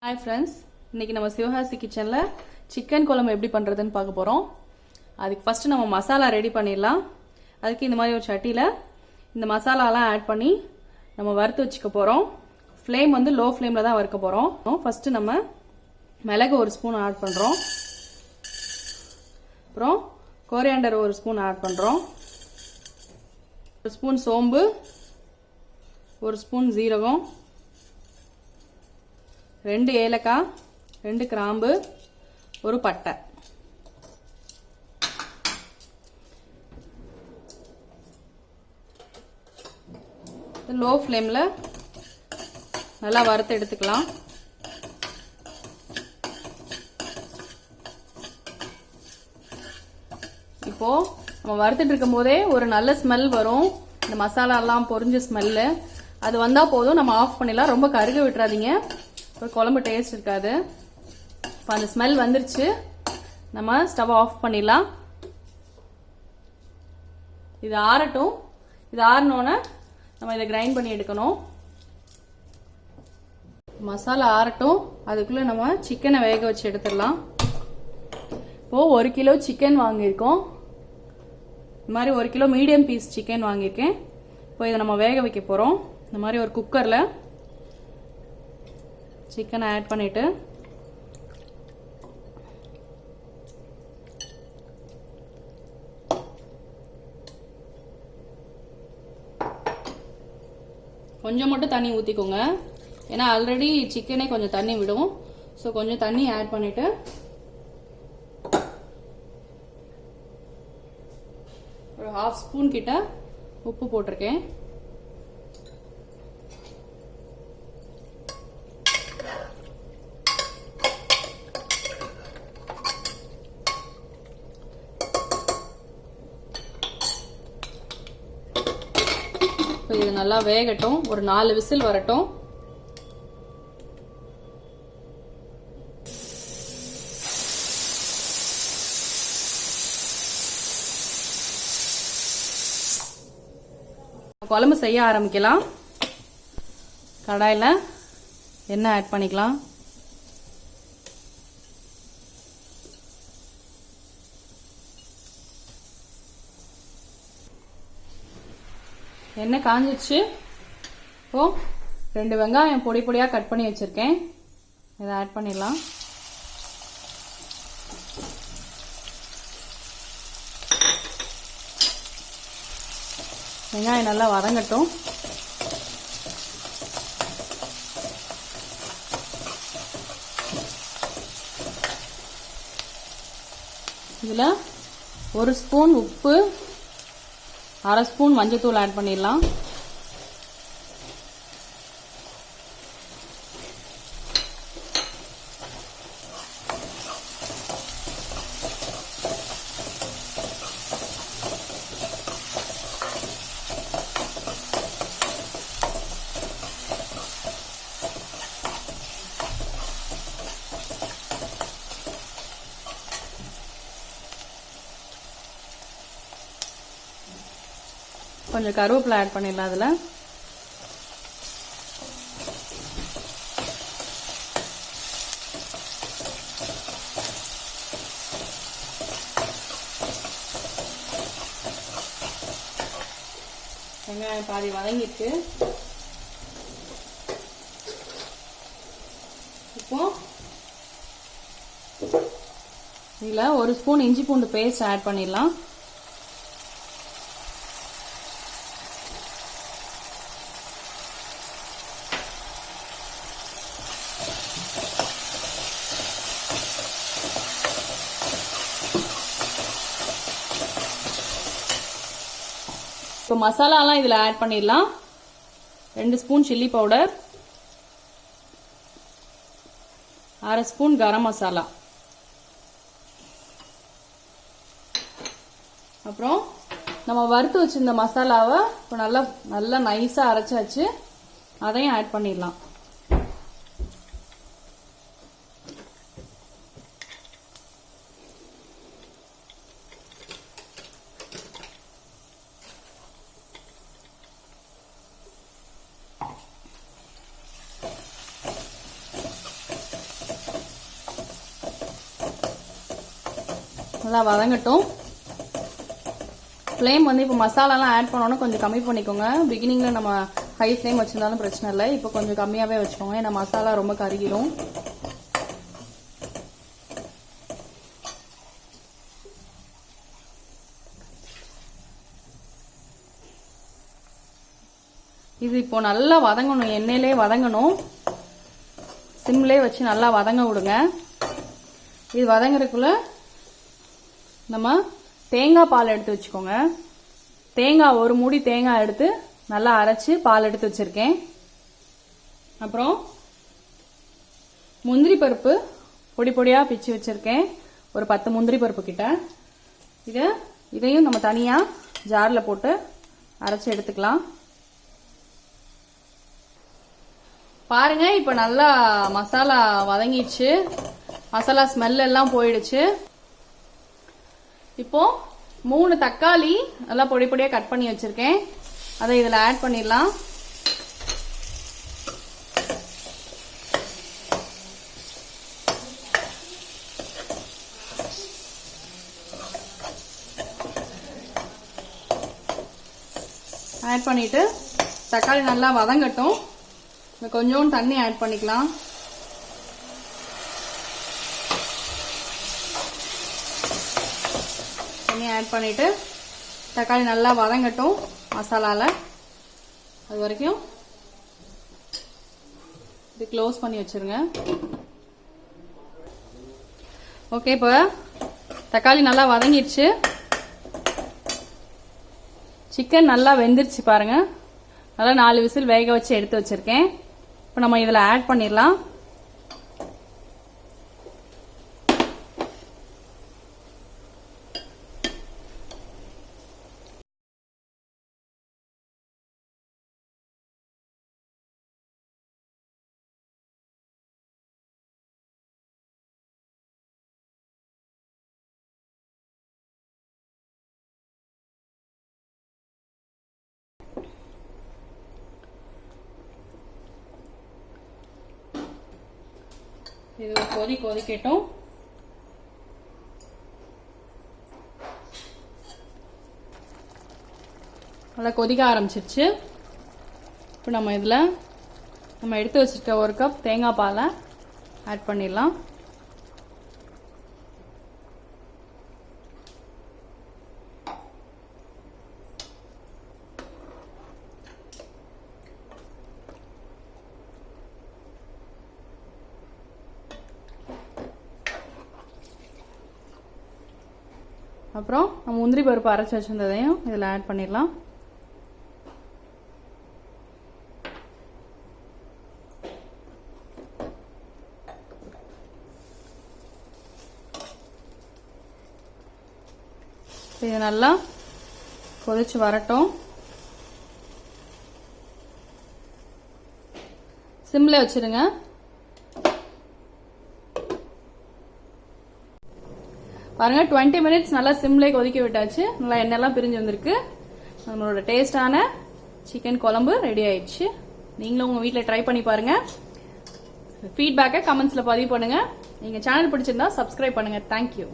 Hi friends, இன்னைக்கு நம்ம சிவகாசி கிச்சன்ல சிக்கன் குழம்பு எப்படி பண்றதுன்னு பார்க்க போறோம். அதுக்கு ஃபர்ஸ்ட் நம்ம மசாலா ரெடி பண்ணிடலாம். அதுக்கு இந்த மாதிரி ஒரு சட்டியில இந்த மசாலாலாம் ஆட் பண்ணி நம்ம வறுத்து வச்சுக்க போறோம். ஃப்ளேம் வந்து லோ ஃப்ளேம்ல தான் வறுக்க போறோம். ஃபர்ஸ்ட் நம்ம மிளகு ஒரு ஸ்பூன் ஆட் பண்றோம். அப்புறம் கோரியாண்டர் ஒரு ஸ்பூன் ஆட் பண்றோம். ஒரு ஸ்பூன் சோம்பு, ஒரு ஸ்பூன் ஜீரகம், 2 ஏலக்காய், 2 கிராம்பு, ஒரு பட்டை. லோ ஃப்ளேம்ல நல்லா வறுத்து எடுத்துக்கலாம். இப்போ நம்ம வறுத்துட்டு இருக்கும் போதே ஒரு நல்ல ஸ்மெல் வரும். இந்த மசாலா எல்லாம் பொரிஞ்ச ஸ்மெல்லு அது வந்தா போதும். நம்ம ஆஃப் பண்ணிடலாம். ரொம்ப கருக விட்டுறாதீங்க, குழம்பு டேஸ்ட் இருக்காது. இப்போ அந்த ஸ்மெல் வந்துருச்சு, நம்ம ஸ்டவ் ஆஃப் பண்ணிடலாம். இது ஆறட்டும். இது ஆறினோன்னு நம்ம இதை கிரைண்ட் பண்ணி எடுக்கணும். மசாலா ஆறட்டும், அதுக்குள்ள நம்ம சிக்கனை வேக வச்சு எடுத்துடலாம். இப்போ 1 கிலோ சிக்கன் வாங்கியிருக்கோம். இந்த மாதிரி 1 கிலோ மீடியம் பீஸ் சிக்கன் வாங்கியிருக்கேன். இப்போ இதை நம்ம வேக வைக்க போறோம். இந்த மாதிரி ஒரு குக்கர்ல சிக்கனை ஆட் பண்ணிட்டு கொஞ்சம் மட்டும் தண்ணி ஊத்திக்கோங்க. ஏன்னா ஆல்ரெடி சிக்கனே கொஞ்சம் தண்ணி விடும். ஸோ கொஞ்சம் தண்ணி ஆட் பண்ணிட்டு ஒரு 1/2 ஸ்பூன் கிட்ட உப்பு போட்டிருக்கேன். இது நல்லா வேகட்டும், ஒரு 4 விசில் வரட்டும். குழம்பு செய்ய ஆரம்பிக்கலாம். கடாயில எண்ணெய் ஆட் பண்ணிக்கலாம். எண்ணெய் காஞ்சிச்சு. இப்போ 2 வெங்காயம் பொடி பொடியா கட் பண்ணி வச்சிருக்கேன். இதை ஆட் பண்ணிடலாம். வெங்காயம் நல்லா வதங்கட்டும். இதுல 1 ஸ்பூன் உப்பு, 1/2 ஸ்பூன் மஞ்சத்தூள் ஆட் பண்ணிடலாம். கொஞ்சம் கருவேப்பிலை ஆட் பண்ணிடலாம். அதுல வெங்காயம் பாதி வதங்கிட்டு இப்போ இதுல 1 ஸ்பூன் இஞ்சி பூண்டு பேஸ்ட் ஆட் பண்ணிடலாம். இப்போ மசாலாலாம் இதுல ஆட் பண்ணிடலாம். 2 spoon chilli powder, 1/2 spoon garam masala, அப்புறம் நம்ம வறுத்து வச்சிருந்த மசாலாவை இப்போ நல்லா நைஸா அரைச்சாச்சு. அதையும் ஆட் பண்ணிடலாம். நல்லா வதங்கட்டும். ஃப்ளேம் வந்து இப்போ மசாலாலாம் ஆட் பண்ணோன்னா கொஞ்சம் கம்மி பண்ணிக்கோங்க. பிகினிங்கில் நம்ம ஹை ஃப்ளேம் வச்சிருந்தாலும் பிரச்சனை இல்லை. இப்போ கொஞ்சம் கம்மியாகவே வச்சுக்கோங்க, ஏன்னா மசாலா ரொம்ப கருகிடும். இது இப்போ நல்லா வதங்கணும், எண்ணெயிலே வதங்கணும். சிம்லே வச்சு நல்லா வதங்க விடுங்க. இது வதங்குறதுக்குள்ள நம்ம தேங்காய் பால் எடுத்து வச்சுக்கோங்க. தேங்காய் ஒரு மூடி தேங்காய் எடுத்து நல்லா அரைச்சு பால் எடுத்து வச்சிருக்கேன். அப்புறம் முந்திரி பருப்பு பொடி பொடியா பிச்சு வச்சிருக்கேன், ஒரு 10 முந்திரி பருப்பு கிட்ட. இதையும் நம்ம தனியா ஜார்ல போட்டு அரைச்சு எடுத்துக்கலாம். பாருங்க, இப்ப நல்லா மசாலா வதங்கிடுச்சு, மசாலா ஸ்மெல் எல்லாம் போயிடுச்சு. இப்போ 3 தக்காளி நல்லா பொடி பொடியா கட் பண்ணி வச்சிருக்கேன், அதை இதுல ஆட் பண்ணிடலாம். ஆட் பண்ணிட்டு தக்காளி நல்லா வதங்கட்டும். கொஞ்சோண்டு தண்ணி ஆட் பண்ணிக்கலாம். தண்ணி ஆட் பண்ணிட்டு தக்காளி நல்லா வதங்கட்டும் மசாலால. அது வரைக்கும் இது க்ளோஸ் பண்ணி வச்சிருங்க. ஓகே, இப்போ தக்காளி நல்லா வதங்கிடுச்சு. சிக்கன் நல்லா வெந்துருச்சு பாருங்க. நல்லா 4 விசில் வேக வச்சு எடுத்து வச்சிருக்கேன். இப்போ நம்ம இதில் ஆட் பண்ணிடலாம். இது கொதிக்கட்டும். நல்லா கொதிக்க ஆரம்பிச்சிருச்சு. இப்போ நம்ம இதில் நம்ம எடுத்து வச்சிருக்க 1 கப் தேங்காய் பாலை ஆட் பண்ணிடலாம். அப்புறம் நம்ம முந்திரி பருப்பு அரைச்சி வச்சிருந்ததையும் இதில் ஆட் பண்ணிடலாம். இது நல்லா கொதிச்சு வரட்டும். சிம்ல வச்சிருங்க. பாருங்க, 20 மினிட்ஸ் நல்லா சிம்லே கொதிக்க விட்டாச்சு. நல்லா எண்ணெய்லாம் பிரிஞ்சு வந்திருக்கு. நம்மளோட டேஸ்டான சிக்கன் குழம்பு ரெடி ஆயிடுச்சு. நீங்களும் உங்க வீட்டில் ட்ரை பண்ணி பாருங்க. ஃபீட்பேக்கை கமெண்ட்ஸ்ல பதிவு பண்ணுங்க. எங்க சேனல் பிடிச்சிருந்தா சப்ஸ்கிரைப் பண்ணுங்க. தேங்க்யூ.